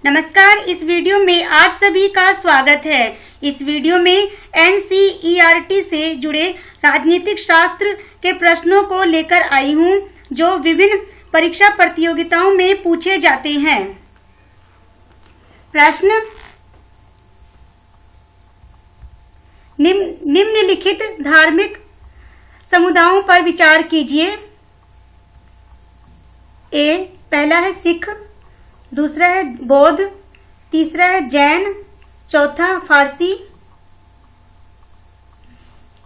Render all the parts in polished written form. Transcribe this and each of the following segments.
नमस्कार। इस वीडियो में आप सभी का स्वागत है। इस वीडियो में NCERT से जुड़े राजनीतिक शास्त्र के प्रश्नों को लेकर आई हूं, जो विभिन्न परीक्षा प्रतियोगिताओं में पूछे जाते हैं। प्रश्न: निम्नलिखित धार्मिक समुदायों पर विचार कीजिए। पहला है सिख, दूसरा है बौद्ध, तीसरा है जैन, चौथा फारसी।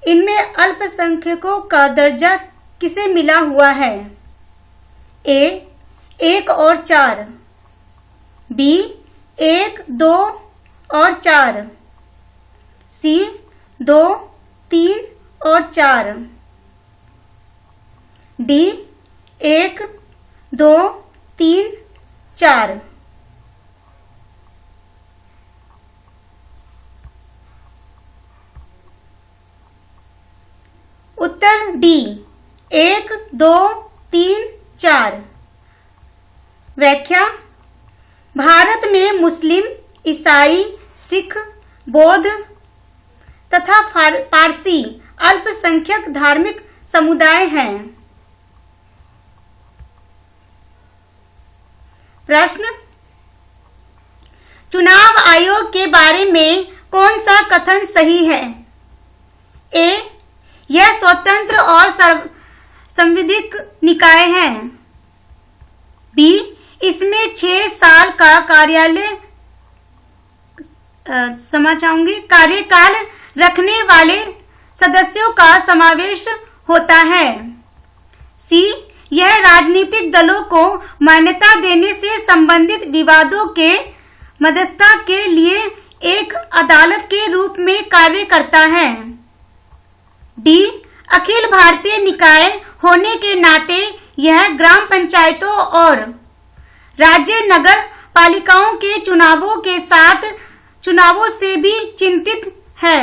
इनमें अल्पसंख्यकों का दर्जा किसे मिला हुआ है? A 1 और 4, B 1, 2 और 4, C 2, 3 और 4, D 1, 2, 3, 4। उत्तर D 1, 2, 3, 4। व्याख्या: भारत में मुस्लिम, ईसाई, सिख, बौद्ध तथा पारसी अल्पसंख्यक धार्मिक समुदाय हैं। प्रश्न: चुनाव आयोग के बारे में कौन सा कथन सही है? A यह स्वतंत्र और संवैधानिक निकाय है। B इसमें 6 साल का कार्यकाल रखने वाले सदस्यों का समावेश होता है। C यह राजनीतिक दलों को मान्यता देने से संबंधित विवादों के मध्यस्थता के लिए एक अदालत के रूप में कार्य करता है। D अखिल भारतीय निकाय होने के नाते यह ग्राम पंचायतों और राज्य नगर पालिकाओं के चुनावों से भी चिंतित है।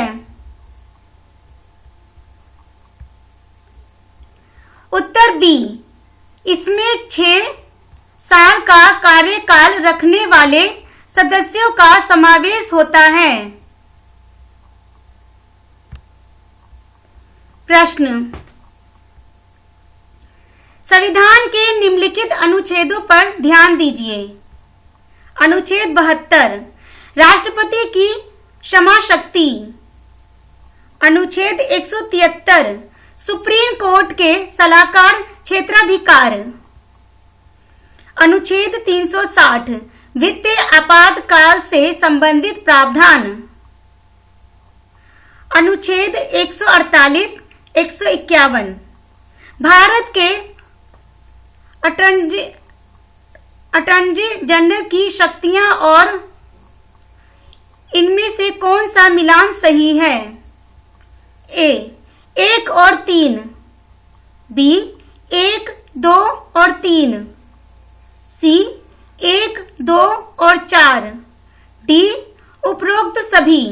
उत्तर B इसमें 6 साल का कार्यकाल रखने वाले सदस्यों का समावेश होता है। प्रश्न: संविधान के निम्नलिखित अनुच्छेदों पर ध्यान दीजिए। अनुच्छेद 72 राष्ट्रपति की क्षमा शक्ति। अनुच्छेद 173 सुप्रीम कोर्ट के सलाहकार क्षेत्राधिकार। अनुच्छेद 360 वित्तीय आपातकाल से संबंधित प्रावधान। अनुच्छेद 148, 151 भारत के अटॉर्नी जनरल की शक्तियां और इनमें से कौन सा मिलान सही है? A 1 और 3, B 1, 2 और 3, C 1, 2 और 4, D उपरोक्त सभी।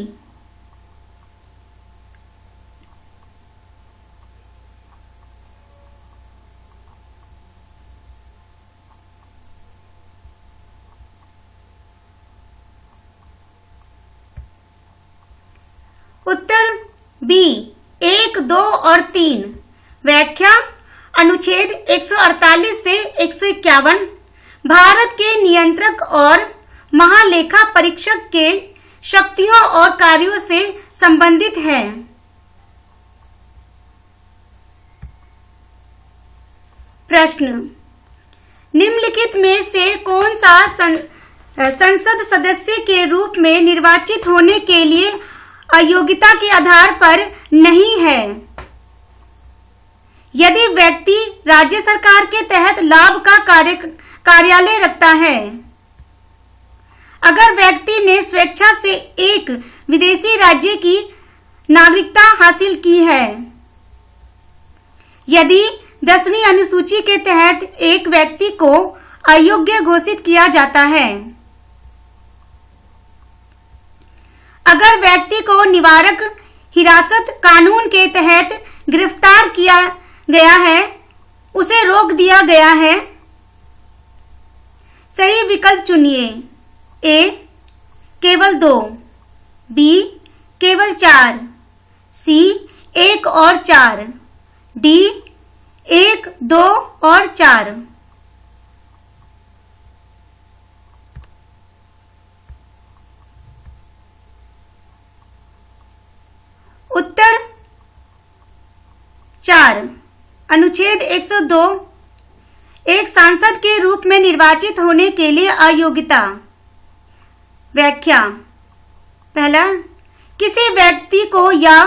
उत्तर B 1, 2 और 3। व्याख्या: अनुच्छेद 148 से 151 भारत के नियंत्रक और महालेखा परीक्षक के शक्तियों और कार्यों से संबंधित है। प्रश्न: निम्नलिखित में से कौन सा संसद सदस्य के रूप में निर्वाचित होने के लिए अयोग्यता के आधार पर नहीं है? यदि व्यक्ति राज्य सरकार के तहत लाभ का कार्यालय रखता है, अगर व्यक्ति ने स्वेच्छा से एक विदेशी राज्य की नागरिकता हासिल की है, यदि 10वीं अनुसूची के तहत एक व्यक्ति को अयोग्य घोषित किया जाता है, अगर व्यक्ति को निवारक हिरासत कानून के तहत गिरफ्तार किया गया है, उसे रोक दिया गया है। सही विकल्प चुनिए। ए केवल 2, बी केवल 4, सी 1 और 4, डी 1, 2 और 4। उत्तर 4। अनुच्छेद 102 एक सांसद के रूप में निर्वाचित होने के लिए अयोग्यता। व्याख्या। पहला, किसी व्यक्ति को या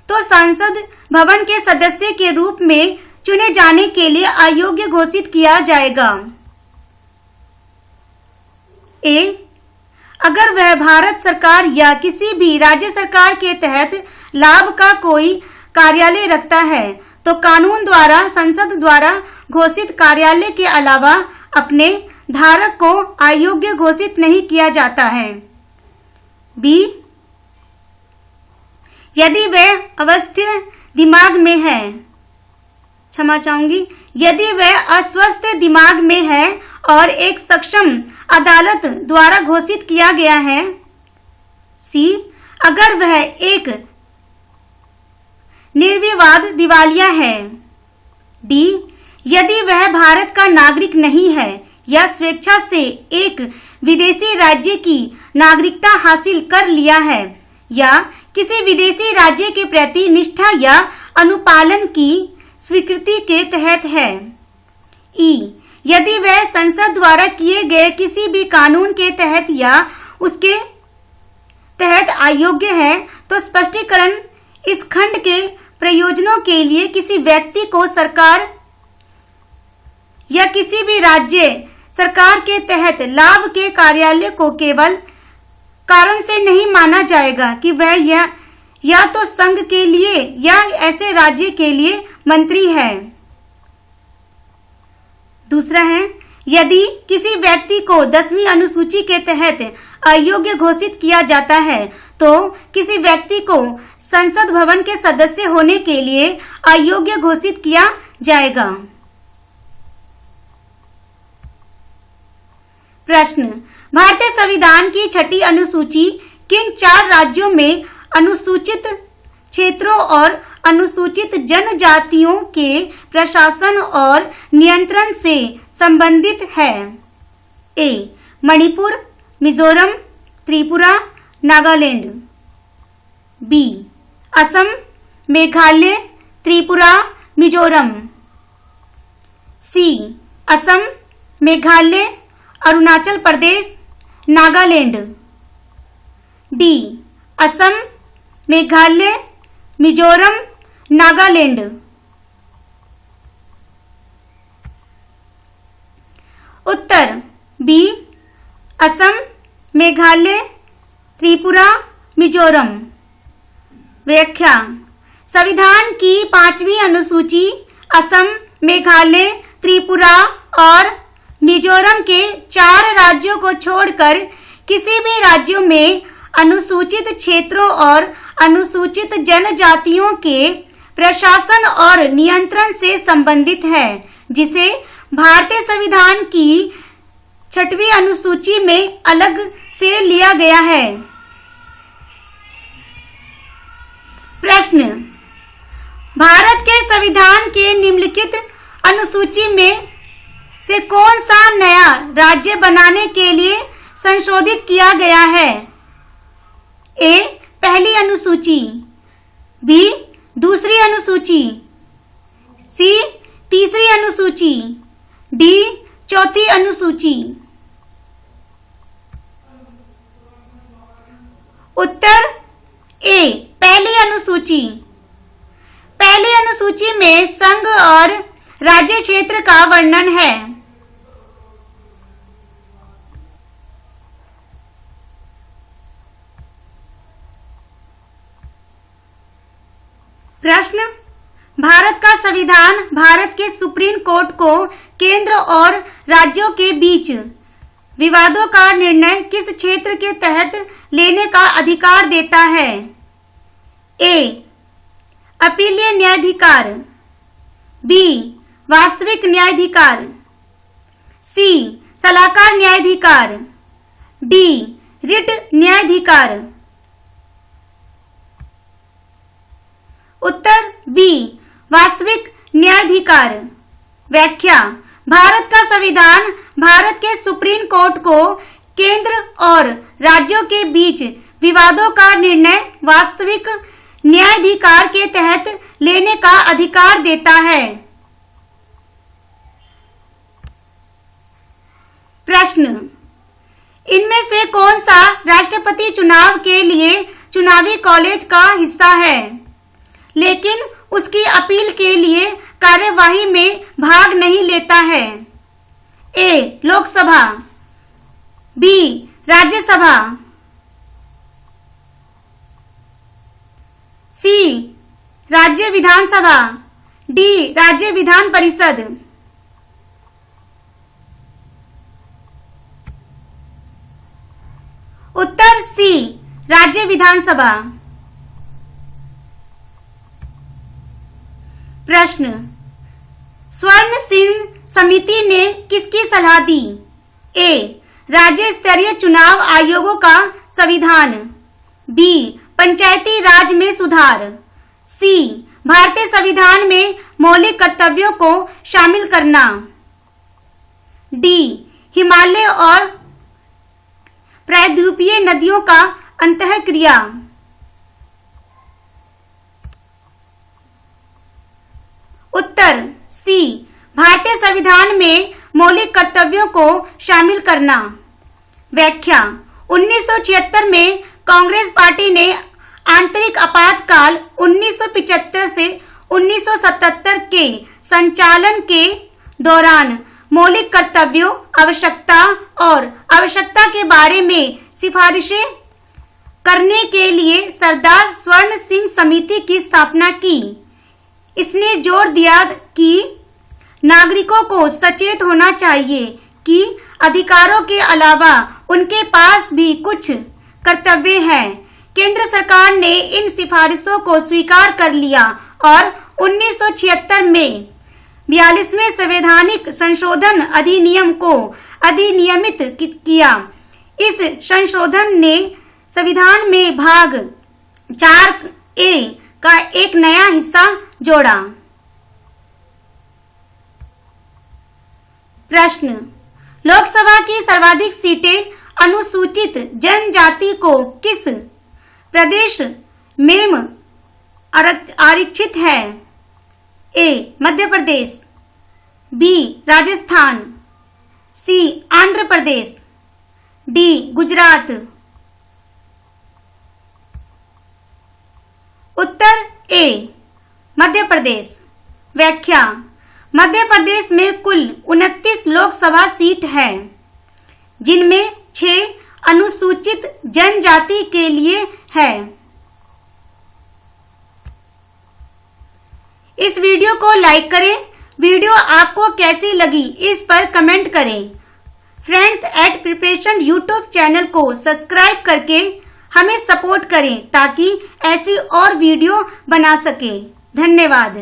तो संसद भवन के सदस्य के रूप में चुने जाने के लिए अयोग्य घोषित किया जाएगा। ए, अगर वह भारत सरकार या किसी भी राज्य सरकार के तहत लाभ का कोई कार्यालय रखता है तो कानून द्वारा संसद द्वारा घोषित कार्यालय के अलावा अपने धारक को अयोग्य घोषित नहीं किया जाता है। बी, यदि वह अस्वस्थ दिमाग में है, क्षमा चाहूंगी, यदि वह अस्वस्थ दिमाग में है और एक सक्षम अदालत द्वारा घोषित किया गया है। सी, अगर वह एक निर्विवाद दिवालिया है। डी, यदि वह भारत का नागरिक नहीं है या स्वेच्छा से एक विदेशी राज्य की नागरिकता हासिल कर लिया है या किसी विदेशी राज्य के प्रति निष्ठा या अनुपालन की स्वीकृति के तहत है। ई, यदि वह संसद द्वारा किए गए किसी भी कानून के तहत या उसके तहत अयोग्य है तो स्पष्टीकरण इस खंड के प्रयोजनों के लिए किसी व्यक्ति को सरकार या किसी भी राज्य सरकार के तहत लाभ के कार्यालय को केवल कारण से नहीं माना जाएगा कि वह या तो संघ के लिए या ऐसे राज्य के लिए मंत्री है। दूसरा है, यदि किसी व्यक्ति को 10वीं अनुसूची के तहत अयोग्य घोषित किया जाता है तो किसी व्यक्ति को संसद भवन के सदस्य होने के लिए अयोग्य घोषित किया जाएगा। प्रश्न, भारतीय संविधान की 6ठी अनुसूची किन 4 राज्यों में अनुसूचित क्षेत्रों और अनुसूचित जनजातियों के प्रशासन और नियंत्रण से संबंधित है? ए, मणिपुर, मिजोरम, त्रिपुरा, नागालैंड। बी, असम, मेघालय, त्रिपुरा, मिजोरम। सी, असम, मेघालय, अरुणाचल प्रदेश, नागालैंड। डी, असम, मेघालय, मिजोरम, नागालैंड। उत्तर बी, असम, मेघालय, त्रिपुरा, मिजोरम। व्याख्या। संविधान की 5वीं अनुसूची असम, मेघालय, त्रिपुरा और मिजोरम के 4 राज्यों को छोड़कर किसी भी राज्यों में अनुसूचित क्षेत्रों और अनुसूचित जनजातियों के प्रशासन और नियंत्रण से संबंधित है, जिसे भारतीय संविधान की 6वीं अनुसूची में अलग से लिया गया है। प्रश्न, भारत के संविधान के निम्नलिखित अनुसूची में से कौन सा नया राज्य बनाने के लिए संशोधित किया गया है? ए, पहली अनुसूची। बी, दूसरी अनुसूची। सी, तीसरी अनुसूची। डी, चौथी अनुसूची। उत्तर ए, पहली अनुसूची। पहली अनुसूची में संघ और राज्य क्षेत्र का वर्णन है। प्रश्न, भारत का संविधान भारत के सुप्रीम कोर्ट को केंद्र और राज्यों के बीच विवादों का निर्णय किस क्षेत्र के तहत लेने का अधिकार देता है? ए, अपीलीय न्यायाधिकार। बी, वास्तविक न्यायाधिकार। सी, सलाहकार न्यायाधिकार। डी रिट न्यायाधिकार। उत्तर बी वास्तविक न्यायाधिकार। व्याख्या। भारत का संविधान भारत के सुप्रीम कोर्ट को केंद्र और राज्यों के बीच विवादों का निर्णय वास्तविक न्यायाधिकार के तहत लेने का अधिकार देता है। प्रश्न। इनमें से कौन सा राष्ट्रपति चुनाव के लिए चुनावी कॉलेज का हिस्सा है, लेकिन उसकी अपील के लिए कार्यवाही में भाग नहीं लेता है? ए लोकसभा, बी राज्यसभा, सी राज्य विधानसभा, डी राज्य विधान परिषद। उत्तर सी राज्य विधानसभा। प्रश्न। स्वर्ण सिंह समिति ने किसकी सलाह दी? ए राज्य स्तरीय चुनाव आयोगों का संविधान, बी पंचायती राज में सुधार, सी भारतीय संविधान में मौलिक कर्तव्यों को शामिल करना, डी हिमालय और प्रायद्वीपीय नदियों का अंतःक्रिया। उत्तर सी भारतीय संविधान में मौलिक कर्तव्यों को शामिल करना। व्याख्या। 1976 में कांग्रेस पार्टी ने आंतरिक आपातकाल 1975 से 1977 के संचालन के दौरान मौलिक कर्तव्यों, आवश्यकता और आवश्यकता के बारे में सिफारिशें करने के लिए सरदार स्वर्ण सिंह समिति की स्थापना की। इसने जोर दिया कि नागरिकों को सचेत होना चाहिए कि अधिकारों के अलावा उनके पास भी कुछ कर्तव्य हैं। केंद्र सरकार ने इन सिफारिशों को स्वीकार कर लिया और 1976 में 42वें संवैधानिक संशोधन अधिनियम को अधिनियमित किया। इस संशोधन ने संविधान में भाग 4A का एक नया हिस्सा जोड़ा। प्रश्न। लोकसभा की सर्वाधिक सीटें अनुसूचित जनजाति को किस प्रदेश में आरक्षित है? ए मध्य प्रदेश, बी राजस्थान, सी आंध्र प्रदेश, डी गुजरात। उत्तर ए मध्य प्रदेश। व्याख्या। मध्य प्रदेश में कुल 29 लोकसभा सीट है, जिनमें 6 अनुसूचित जनजाति के लिए है। इस वीडियो को लाइक करें। वीडियो आपको कैसी लगी इस पर कमेंट करें। Friends at preparation YouTube channel को सब्सक्राइब करके हमें सपोर्ट करें ताकि ऐसी और वीडियो बना सकें। धन्यवाद।